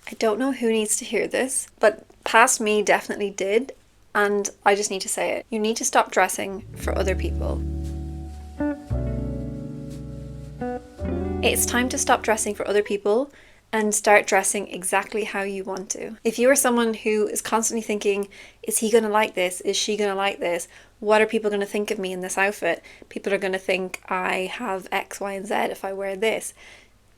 I don't know who needs to hear this, but past me definitely did, and I just need to say it. You need to stop dressing for other people. It's time to stop dressing for other people and start dressing exactly how you want to. If you are someone who is constantly thinking, is he gonna like this? Is she gonna like this? What are people gonna think of me in this outfit? People are gonna think I have X, Y, and Z if I wear this.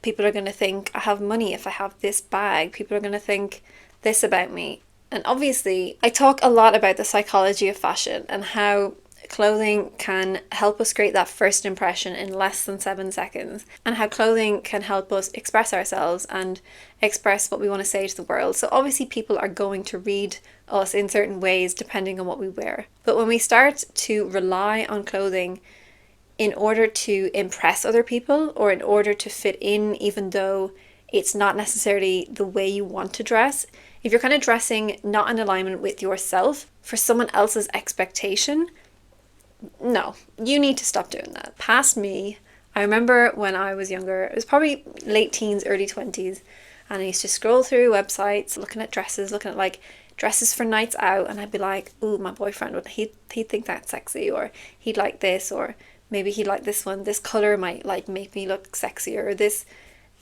People are gonna think I have money if I have this bag. People are gonna think this about me. And obviously, I talk a lot about the psychology of fashion and how clothing can help us create that first impression in less than 7 seconds, and how clothing can help us express ourselves and express what we want to say to the world. So obviously people are going to read us in certain ways depending on what we wear. But when we start to rely on clothing in order to impress other people or in order to fit in, even though it's not necessarily the way you want to dress, if you're kind of dressing not in alignment with yourself for someone else's expectation, no, you need to stop doing that. Past me, I remember when I was younger, it was probably late teens, early 20s, and I used to scroll through websites looking at dresses, looking at like dresses for nights out, and I'd be like, ooh, my boyfriend would he'd think that's sexy, or he'd like this, or maybe he'd like this one, this color might like make me look sexier, or this.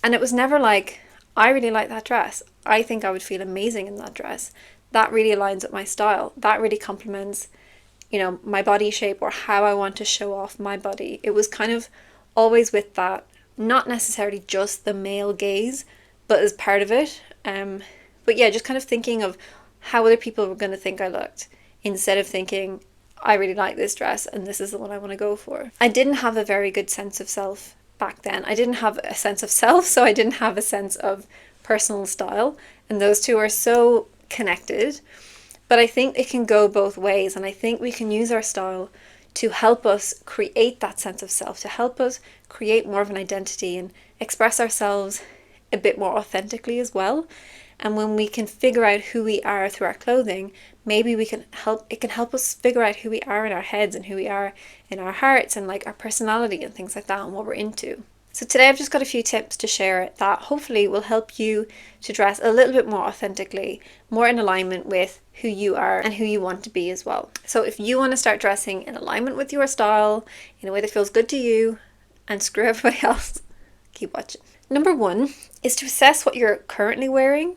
And it was never like, I really like that dress, I think I would feel amazing in that dress, that really aligns with my style, that really complements my body shape or how I want to show off my body. It was kind of always with that, not necessarily just the male gaze, but as part of it. But yeah, just kind of thinking of how other people were going to think I looked, instead of thinking, I really like this dress and this is the one I want to go for. I didn't have a very good sense of self back then. I didn't have a sense of self, so I didn't have a sense of personal style. And those two are so connected. But I think it can go both ways, and I think we can use our style to help us create that sense of self, to help us create more of an identity and express ourselves a bit more authentically as well. And when we can figure out who we are through our clothing, maybe it can help us figure out who we are in our heads and who we are in our hearts and like our personality and things like that and what we're into. So today I've just got a few tips to share that hopefully will help you to dress a little bit more authentically, more in alignment with who you are and who you want to be as well. So if you want to start dressing in alignment with your style, in a way that feels good to you, and screw everybody else, keep watching. Number one is to assess what you're currently wearing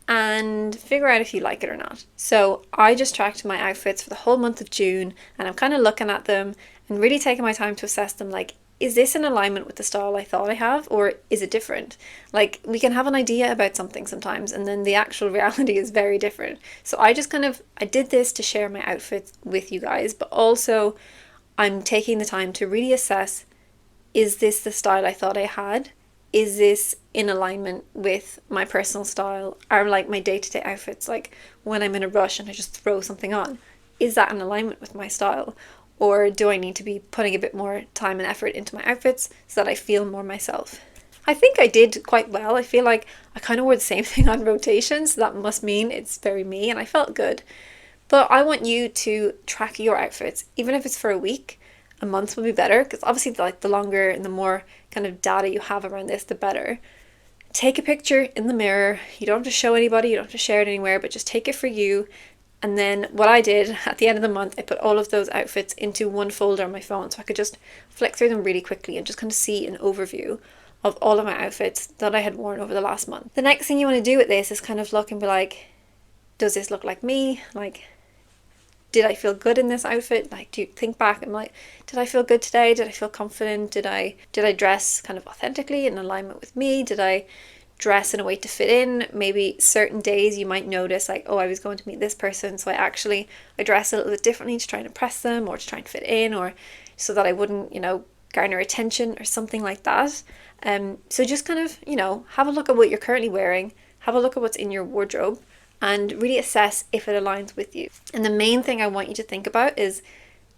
and figure out if you like it or not. So I just tracked my outfits for the whole month of June, and I'm kind of looking at them and really taking my time to assess them, like, is this in alignment with the style I thought I have, or is it different? Like, we can have an idea about something sometimes and then the actual reality is very different. So I did this to share my outfits with you guys, but also I'm taking the time to really assess, is this the style I thought I had? Is this in alignment with my personal style? Are like my day-to-day outfits, like when I'm in a rush and I just throw something on, is that in alignment with my style? Or do I need to be putting a bit more time and effort into my outfits so that I feel more myself? I think I did quite well. I feel like I kind of wore the same thing on rotation, so that must mean it's very me, and I felt good. But I want you to track your outfits, even if it's for a week. A month will be better, because obviously like the longer and the more kind of data you have around this, the better. Take a picture in the mirror. You don't have to show anybody, you don't have to share it anywhere, but just take it for you. And then what I did at the end of the month, I put all of those outfits into one folder on my phone so I could just flick through them really quickly and just kind of see an overview of all of my outfits that I had worn over the last month. The next thing you want to do with this is kind of look and be like, does this look like me? Like, did I feel good in this outfit? Like, do you think back and like, did I feel good today? Did I feel confident? Did I dress kind of authentically in alignment with me? Did I dress in a way to fit in? Maybe certain days you might notice like, oh, I was going to meet this person, so I dressed a little bit differently to try and impress them or to try and fit in, or so that I wouldn't, garner attention or something like that. So just kind of, have a look at what you're currently wearing, have a look at what's in your wardrobe, and really assess if it aligns with you. And the main thing I want you to think about is,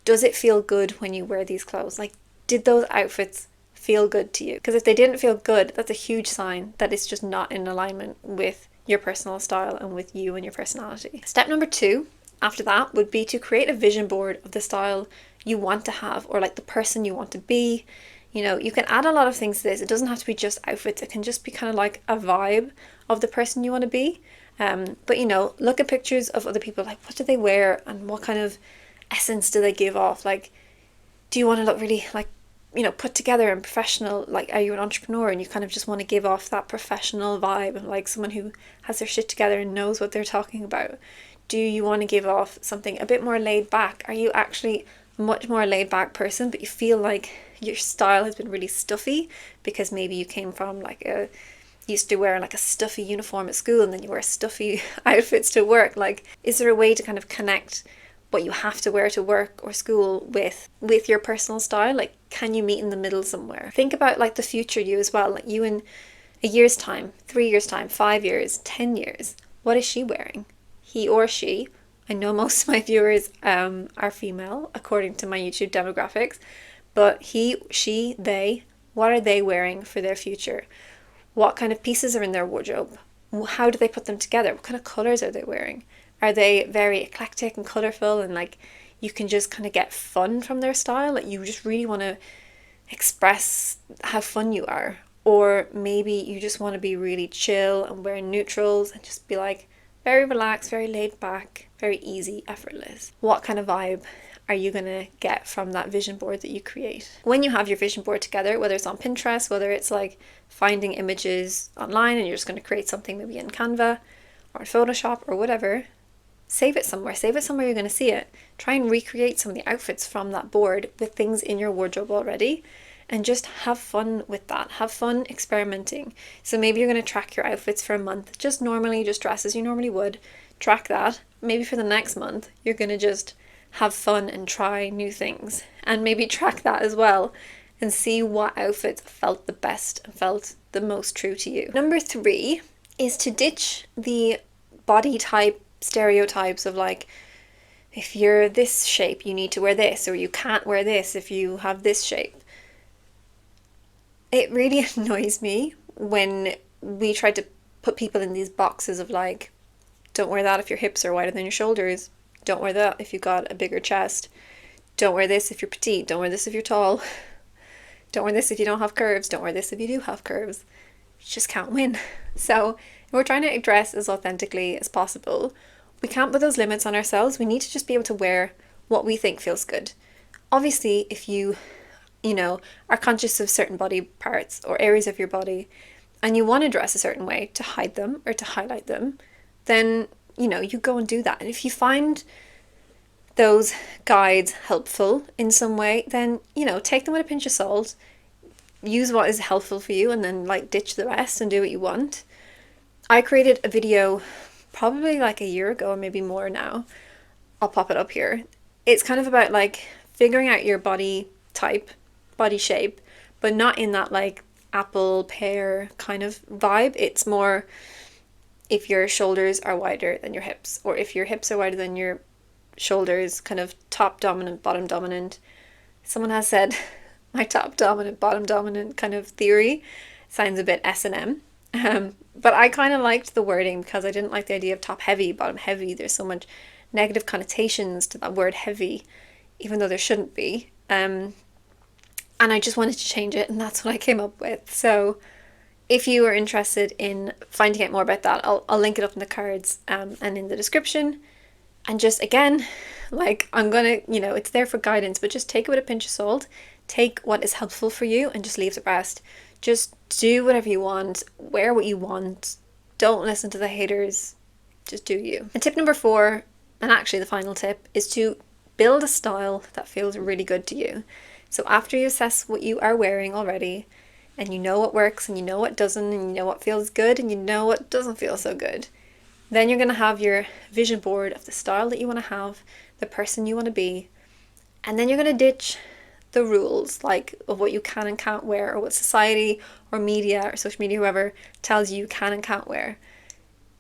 does it feel good when you wear these clothes? Like, did those outfits feel good to you? Because if they didn't feel good, that's a huge sign that it's just not in alignment with your personal style and with you and your personality. Step number 2 after that would be to create a vision board of the style you want to have, or like the person you want to be. You know, you can add a lot of things to this. It doesn't have to be just outfits. It can just be kind of like a vibe of the person you want to be. But you know, look at pictures of other people, like what do they wear and what kind of essence do they give off? Like, do you want to look really like, you know, put together and professional? Like, are you an entrepreneur and you kind of just want to give off that professional vibe and like someone who has their shit together and knows what they're talking about? Do you want to give off something a bit more laid back? Are you actually a much more laid back person, but you feel like your style has been really stuffy because maybe you came from like used to wear like a stuffy uniform at school and then you wear stuffy outfits to work? Like, is there a way to kind of connect what you have to wear to work or school with your personal style? Like, can you meet in the middle somewhere? Think about like the future you as well, like you in a year's time, 3 years time, 5 years, 10 years. What is she wearing? He or she. I know most of my viewers are female according to my YouTube demographics, but he, she, they, what are they wearing for their future? What kind of pieces are in their wardrobe? How do they put them together? What kind of colors are they wearing? Are they very eclectic and colorful and like you can just kind of get fun from their style? Like you just really want to express how fun you are. Or maybe you just want to be really chill and wear neutrals and just be like very relaxed, very laid back, very easy, effortless. What kind of vibe are you going to get from that vision board that you create? When you have your vision board together, whether it's on Pinterest, whether it's like finding images online and you're just going to create something maybe in Canva or in Photoshop or whatever, save it somewhere. Save it somewhere you're going to see it. Try and recreate some of the outfits from that board with things in your wardrobe already and just have fun with that. Have fun experimenting. So maybe you're going to track your outfits for a month, just normally, just dress as you normally would. Track that. Maybe for the next month, you're going to just have fun and try new things. And maybe track that as well and see what outfits felt the best and felt the most true to you. Number 3 is to ditch the body type stereotypes of like, if you're this shape, you need to wear this, or you can't wear this if you have this shape. It really annoys me when we try to put people in these boxes of like, don't wear that if your hips are wider than your shoulders. Don't wear that if you've got a bigger chest. Don't wear this if you're petite. Don't wear this if you're tall. Don't wear this if you don't have curves. Don't wear this if you do have curves. You just can't win. So if we're trying to dress as authentically as possible, we can't put those limits on ourselves. We need to just be able to wear what we think feels good. Obviously, if you know, are conscious of certain body parts or areas of your body and you want to dress a certain way to hide them or to highlight them, then, you know, you go and do that. And if you find those guides helpful in some way, then, you know, take them with a pinch of salt, use what is helpful for you and then like ditch the rest and do what you want. I created a video probably like a year ago or maybe more now. I'll pop it up here. It's kind of about like figuring out your body type, body shape, but not in that like apple pear kind of vibe. It's more if your shoulders are wider than your hips, or if your hips are wider than your shoulders, kind of top dominant, bottom dominant. Someone has said my top dominant, bottom dominant kind of theory sounds a bit S&M. But I kind of liked the wording because I didn't like the idea of top heavy, bottom heavy. There's so much negative connotations to that word heavy, even though there shouldn't be. And I just wanted to change it, and that's what I came up with. So if you are interested in finding out more about that, I'll link it up in the cards and in the description. And just again, like I'm gonna, you know, it's there for guidance, but just take it with a pinch of salt. Take what is helpful for you and just leave the rest. Just do whatever you want, wear what you want. Don't listen to the haters. Just do you. And tip number 4, and actually the final tip, is to build a style that feels really good to you. So after you assess what you are wearing already, and you know what works and you know what doesn't, and you know what feels good and you know what doesn't feel so good, then you're going to have your vision board of the style that you want to have, the person you want to be, and then you're going to ditch the rules like of what you can and can't wear, or what society or media or social media, whoever, tells you can and can't wear.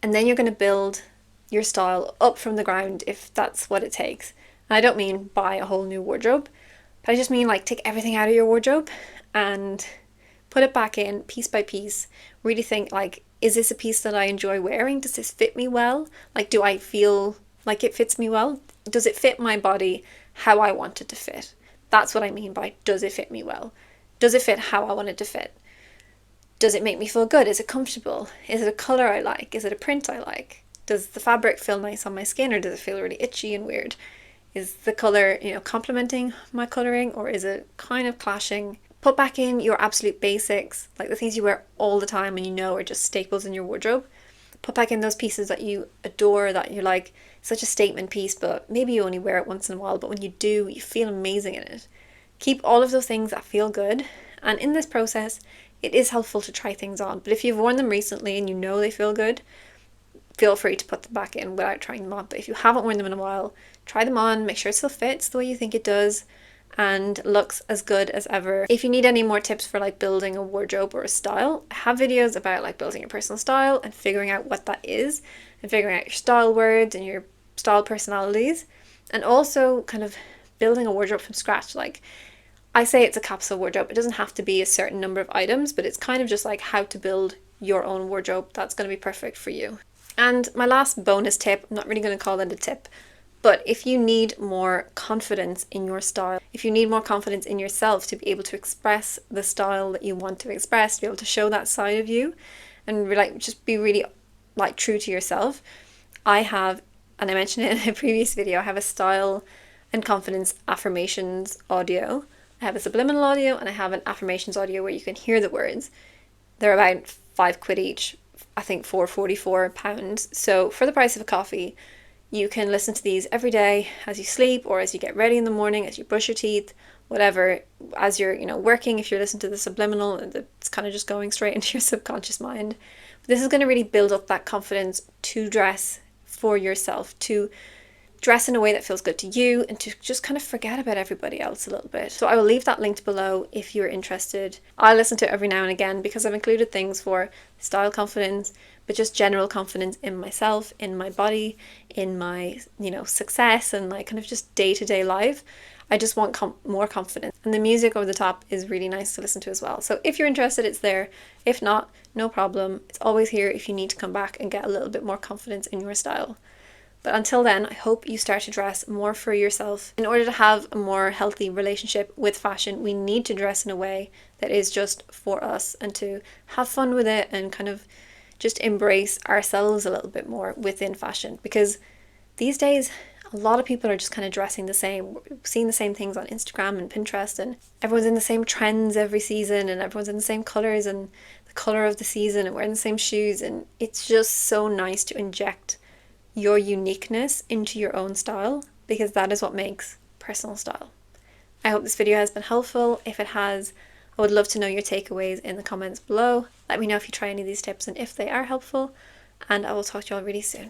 And then you're going to build your style up from the ground if that's what it takes. And I don't mean buy a whole new wardrobe, but I just mean like take everything out of your wardrobe and put it back in piece by piece. Really think like, is this a piece that I enjoy wearing? Does this fit me well? Like, do I feel like it fits me well? Does it fit my body how I want it to fit? That's what I mean by does it fit me well? Does it fit how I want it to fit? Does it make me feel good? Is it comfortable? Is it a color I like? Is it a print I like? Does the fabric feel nice on my skin, or does it feel really itchy and weird? Is the color, complementing my coloring, or is it kind of clashing? Put back in your absolute basics, like the things you wear all the time and you know are just staples in your wardrobe. Put back in those pieces that you adore, that you're like, such a statement piece, but maybe you only wear it once in a while, but when you do, you feel amazing in it. Keep all of those things that feel good, and in this process, it is helpful to try things on. But if you've worn them recently and you know they feel good, feel free to put them back in without trying them on. But if you haven't worn them in a while, try them on, make sure it still fits the way you think it does, and looks as good as ever. If you need any more tips for like building a wardrobe or a style, I have videos about like building your personal style and figuring out what that is, and figuring out your style words and your style personalities, and also kind of building a wardrobe from scratch. Like, I say it's a capsule wardrobe. It doesn't have to be a certain number of items, but it's kind of just like how to build your own wardrobe that's going to be perfect for you. And my last bonus tip, I'm not really going to call it a tip, but if you need more confidence in your style, if you need more confidence in yourself to be able to express the style that you want to express, to be able to show that side of you and like just be really like true to yourself, I have, and I mentioned it in a previous video, I have a style and confidence affirmations audio. I have a subliminal audio and I have an affirmations audio where you can hear the words. They're about £5 each, I think £4.44. So for the price of a coffee, you can listen to these every day as you sleep, or as you get ready in the morning, as you brush your teeth, whatever, as you're, working. If you're listening to the subliminal, it's kind of just going straight into your subconscious mind. But this is going to really build up that confidence to dress for yourself, to dress in a way that feels good to you, and to just kind of forget about everybody else a little bit. So I will leave that linked below if you're interested. I listen to it every now and again because I've included things for style confidence, but just general confidence in myself, in my body, in my, success, and like kind of just day-to-day life. I just want more confidence. And the music over the top is really nice to listen to as well. So if you're interested, it's there. If not, no problem. It's always here if you need to come back and get a little bit more confidence in your style. But until then, I hope you start to dress more for yourself. In order to have a more healthy relationship with fashion, we need to dress in a way that is just for us, and to have fun with it and kind of just embrace ourselves a little bit more within fashion. Because these days, a lot of people are just kind of dressing the same, seeing the same things on Instagram and Pinterest, and everyone's in the same trends every season, and everyone's in the same colours and the colour of the season, and wearing the same shoes. And it's just so nice to inject your uniqueness into your own style, because that is what makes personal style. I hope this video has been helpful. If it has, I would love to know your takeaways in the comments below. Let me know if you try any of these tips and if they are helpful, and I will talk to you all really soon.